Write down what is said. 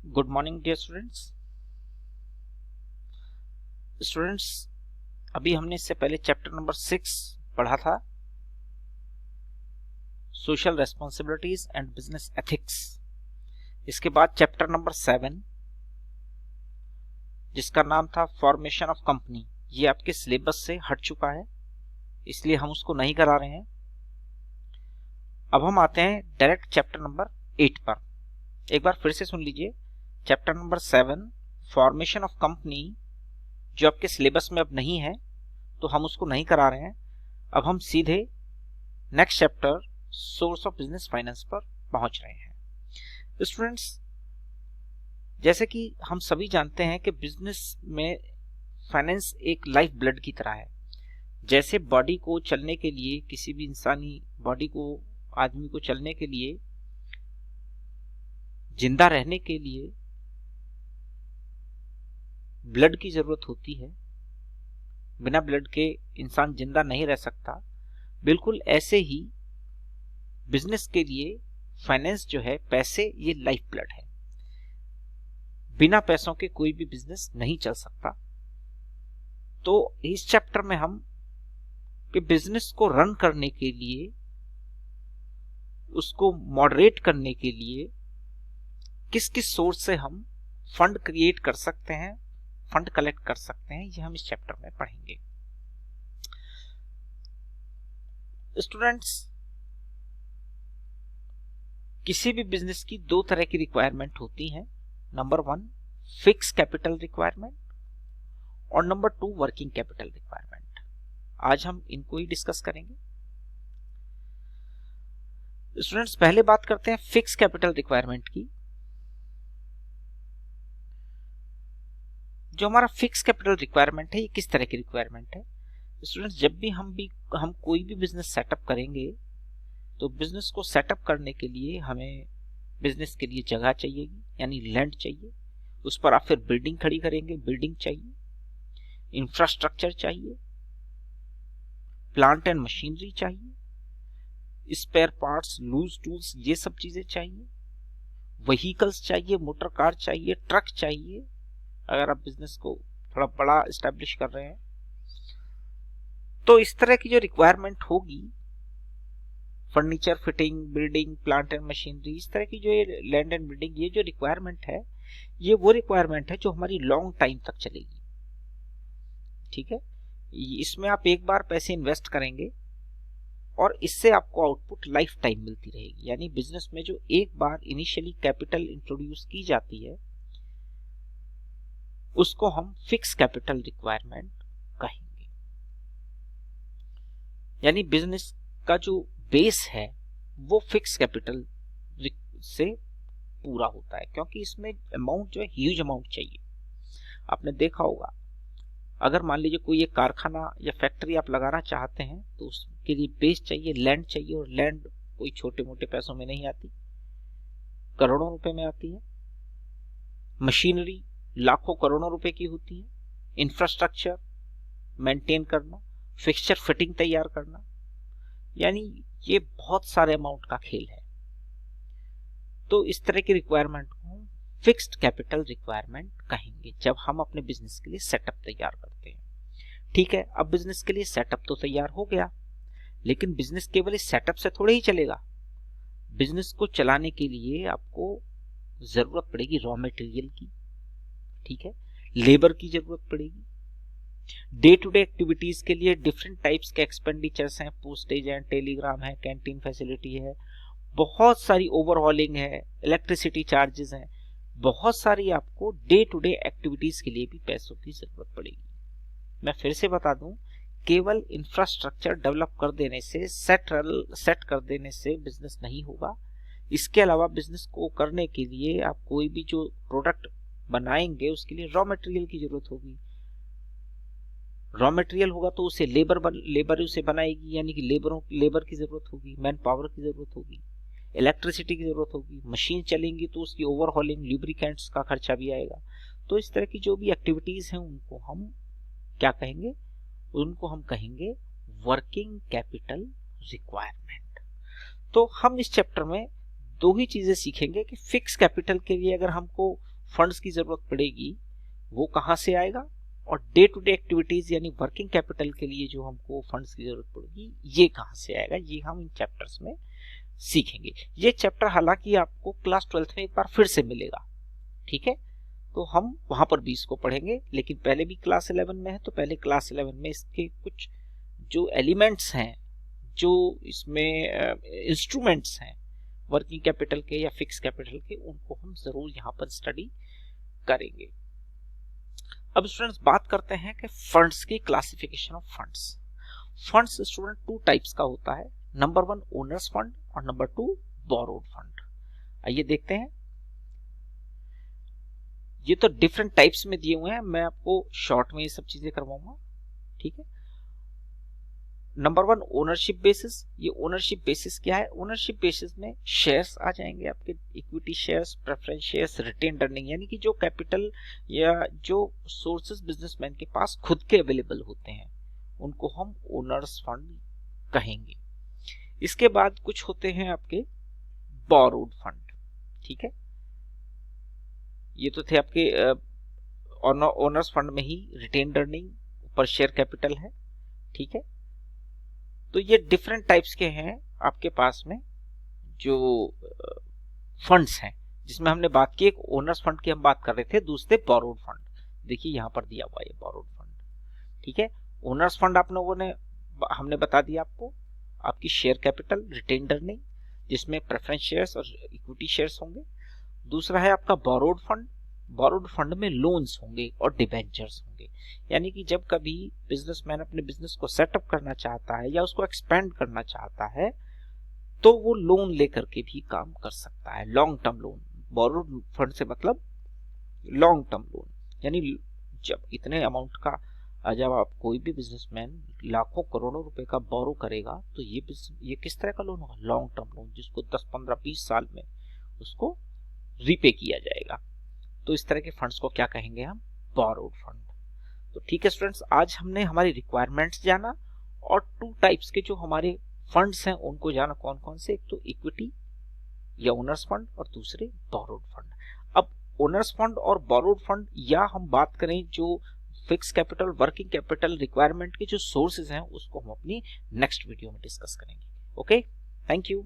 Good morning dear students. अभी हमने इससे पहले चैप्टर नंबर 6 पढ़ा था, social responsibilities and business ethics. इसके बाद चैप्टर नंबर 7 जिसका नाम था फॉर्मेशन ऑफ कंपनी, ये आपके सिलेबस से हट चुका है, इसलिए हम उसको नहीं करा रहे हैं। अब हम आते हैं डायरेक्ट चैप्टर नंबर 8 पर। एक बार फिर से सुन लीजिए, chapter number 7 formation of company जो आपके सिलेबस में अब नहीं है, तो हम उसको नहीं करा रहे हैं। अब हम सीधे next chapter source of business finance पर पहुंच रहे हैं। स्टूडेंट्स, जैसे कि हम सभी जानते हैं कि बिजनेस में फाइनेंस एक लाइफ ब्लड की तरह है। जैसे बॉडी को चलने के लिए, किसी भी इंसानी बॉडी को, आदमी को चलने के लिए, जिंदा रहने के लिए ब्लड की जरूरत होती है, बिना ब्लड के इंसान जिंदा नहीं रह सकता। बिल्कुल ऐसे ही बिजनेस के लिए फाइनेंस जो है, पैसे, ये लाइफ ब्लड है। बिना पैसों के कोई भी बिजनेस नहीं चल सकता। तो इस चैप्टर में हम कि बिजनेस को रन करने के लिए, उसको मॉडरेट करने के लिए किस किस सोर्स से हम फंड क्रिएट कर सकते हैं, फंड कलेक्ट कर सकते हैं, ये हम इस चैप्टर में पढ़ेंगे। स्टूडेंट्स, किसी भी बिजनेस की दो तरह की रिक्वायरमेंट होती हैं। नंबर 1 फिक्स कैपिटल रिक्वायरमेंट और नंबर 2 वर्किंग कैपिटल रिक्वायरमेंट। आज हम इनको ही डिस्कस करेंगे। स्टूडेंट्स, पहले बात करते हैं फिक्स कैपिटल रिक्वायरमेंट की। जो हमारा फिक्स कैपिटल रिक्वायरमेंट है, ये किस तरह की रिक्वायरमेंट है? स्टूडेंट्स, जब भी हम कोई भी बिजनेस सेटअप करेंगे, तो बिजनेस को सेटअप करने के लिए हमें बिजनेस के लिए जगह चाहिए, यानी लैंड चाहिए। उस पर आप फिर बिल्डिंग खड़ी करेंगे, बिल्डिंग चाहिए, इंफ्रास्ट्रक्चर चाहिए, प्लांट एंड मशीनरी चाहिए, स्पेयर पार्ट्स, लूज टूल्स, ये सब चीजें चाहिए, व्हीकल्स चाहिए, मोटर कार चाहिए, ट्रक चाहिए। अगर आप बिजनेस को थोड़ा बड़ा एस्टेब्लिश कर रहे हैं, तो इस तरह की जो रिक्वायरमेंट होगी, furniture, fitting, building, plant and machinery, इस तरह की जो लैंड एंड बिल्डिंग, ये जो रिक्वायरमेंट है, ये वो रिक्वायरमेंट है जो हमारी लॉन्ग टाइम तक चलेगी। ठीक है, इसमें आप एक बार पैसे इन्वेस्ट करेंगे और इससे आपको आउटपुट लाइफ टाइम मिलती रहेगी। यानी बिजनेस में जो एक बार इनिशियली कैपिटल इंट्रोड्यूस की जाती है, उसको हम फिक्स कैपिटल रिक्वायरमेंट कहेंगे। यानी बिजनेस का जो बेस है वो फिक्स कैपिटल से पूरा होता है, क्योंकि इसमें अमाउंट जो है ह्यूज अमाउंट चाहिए। आपने देखा होगा, अगर मान लीजिए कोई एक कारखाना या फैक्ट्री आप लगाना चाहते हैं, तो उसके लिए बेस चाहिए, लैंड चाहिए, और लैंड कोई छोटे मोटे पैसों में नहीं आती, करोड़ों रुपए में आती है। मशीनरी लाखों करोड़ों रुपए की होती है। इंफ्रास्ट्रक्चर मेंटेन करना, फिक्सचर फिटिंग तैयार करना, यानी ये बहुत सारे अमाउंट का खेल है। तो इस तरह की रिक्वायरमेंट को फिक्स्ड कैपिटल रिक्वायरमेंट कहेंगे जब हम अपने बिजनेस के लिए सेटअप तैयार करते हैं। ठीक है, अब बिजनेस के लिए सेटअप तो तैयार हो गया, लेकिन बिजनेस केवल इस सेटअप से थोड़े ही चलेगा। बिजनेस को चलाने के लिए आपको जरूरत पड़ेगी रॉ मटेरियल की, ठीक है, लेबर की जरूरत पड़ेगी। डे टू डे एक्टिविटीज के लिए डिफरेंट टाइप्स के एक्सपेंडिचर्स हैं, पोस्टेज है, टेलीग्राम है, कैंटीन फैसिलिटी है, बहुत सारी ओवरहॉलिंग है, इलेक्ट्रिसिटी चार्जेस हैं, बहुत सारी आपको डे टू डे एक्टिविटीज के लिए भी पैसों की जरूरत पड़ेगी। मैं फिर से बता दूं, केवल इंफ्रास्ट्रक्चर डेवलप कर देने से, सेट कर देने से बिजनेस नहीं होगा। इसके अलावा बिजनेस को करने के लिए आप कोई भी जो प्रोडक्ट बनाएंगे, उसके लिए रॉ मटेरियल की जरूरत होगी। रॉ मटेरियल होगा तो उसे लेबर उसे बनाएगी, यानी कि लेबर की जरूरत होगी, मैन पावर की जरूरत होगी, इलेक्ट्रिसिटी की जरूरत होगी। मशीन चलेंगी तो उसकी ओवरहॉलिंग, लुब्रिकेंट्स का खर्चा भी आएगा। तो इस तरह की जो भी एक्टिविटीज हैं, उनको हम क्या कहेंगे? उनको हम कहेंगे वर्किंग कैपिटल रिक्वायरमेंट। तो हम इस चैप्टर में दो ही चीजें सीखेंगे कि फिक्स कैपिटल के लिए अगर हमको फंड्स की जरूरत पड़ेगी वो कहाँ से आएगा, और डे टू डे एक्टिविटीज यानी वर्किंग कैपिटल के लिए जो हमको फंड्स की जरूरत पड़ेगी ये कहाँ से आएगा, ये हम इन चैप्टर्स में सीखेंगे। ये चैप्टर हालांकि आपको क्लास 12th में एक बार फिर से मिलेगा, ठीक है, तो हम वहां पर भी इसको पढ़ेंगे, लेकिन पहले भी क्लास 11 में है तो पहले क्लास 11 में इसके कुछ जो एलिमेंट्स हैं, जो इसमें इंस्ट्रूमेंट्स हैं वर्किंग कैपिटल के या फिक्स कैपिटल के, उनको हम जरूर यहाँ पर स्टडी करेंगे। अब स्टूडेंट्स बात करते हैं कि फंड्स की classification of funds. Funds student 2 types का होता है, नंबर 1 ओनर्स फंड और नंबर 2 बोरोड फंड। आइए देखते हैं, ये तो डिफरेंट टाइप्स में दिए हुए हैं, मैं आपको शॉर्ट में ये सब चीजें करवाऊंगा, ठीक है। Number 1 ownership basis. ये ओनरशिप बेसिस क्या है, ओनरशिप बेसिस में शेयर्स आ जाएंगे आपके, equity shares, preference shares, retained earning, यानी कि जो कैपिटल या जो सोर्सेस बिजनेसमैन के पास खुद के अवेलेबल होते हैं उनको हम ओनर्स फंड कहेंगे। इसके बाद कुछ होते हैं आपके बोरोड फंड, ठीक है, ये तो थे आपके ओनर्स फंड में ही रिटेन्ड अर्निंग ऊपर शेयर कैपिटल है, ठीक है। तो ये डिफरेंट टाइप्स के हैं आपके पास में जो फंड्स हैं, जिसमें हमने बात की एक ओनर्स फंड की हम बात कर रहे थे, दूसरे बोरोड फंड। देखिए यहां पर दिया हुआ है बोरोड फंड, ठीक है। ओनर्स फंड आप लोगों ने हमने बता दिया आपको, आपकी शेयर कैपिटल, रिटेन्ड अर्निंग जिसमें प्रेफरेंस शेयर्स और इक्विटी शेयर्स होंगे। दूसरा है आपका बोरोड फंड, बोरोड फंड में लोन्स होंगे और डिबेंचर्स होंगे, यानी कि जब कभी बिजनेसमैन अपने बिजनेस को सेटअप करना चाहता है या उसको एक्सपेंड करना चाहता है तो वो लोन लेकर के भी काम कर सकता है, long term loan. Borrowed fund से मतलब लॉन्ग टर्म लोन, यानी जब इतने अमाउंट का, जब आप कोई भी बिजनेसमैन लाखों करोड़ों रुपए का बोरो करेगा तो ये किस तरह का लोन होगा, लॉन्ग टर्म लोन, जिसको 10, 15, 20 साल में उसको रीपे किया जाएगा। तो इस तरह के फंड्स को क्या कहेंगे हम, बोरोड फंड। तो ठीक है स्टूडेंट्स, आज हमने हमारी रिक्वायरमेंट्स जाना और 2 टाइप्स के जो हमारे फंड्स हैं उनको जाना, कौन कौन से, एक तो इक्विटी या ओनर्स फंड और दूसरे बोरोड फंड। अब ओनर्स फंड और बोरोड फंड, या हम बात करें जो fix capital, working capital requirement के जो सोर्सेज हैं उसको हम अपनी नेक्स्ट वीडियो में डिस्कस करेंगे। Okay, thank you.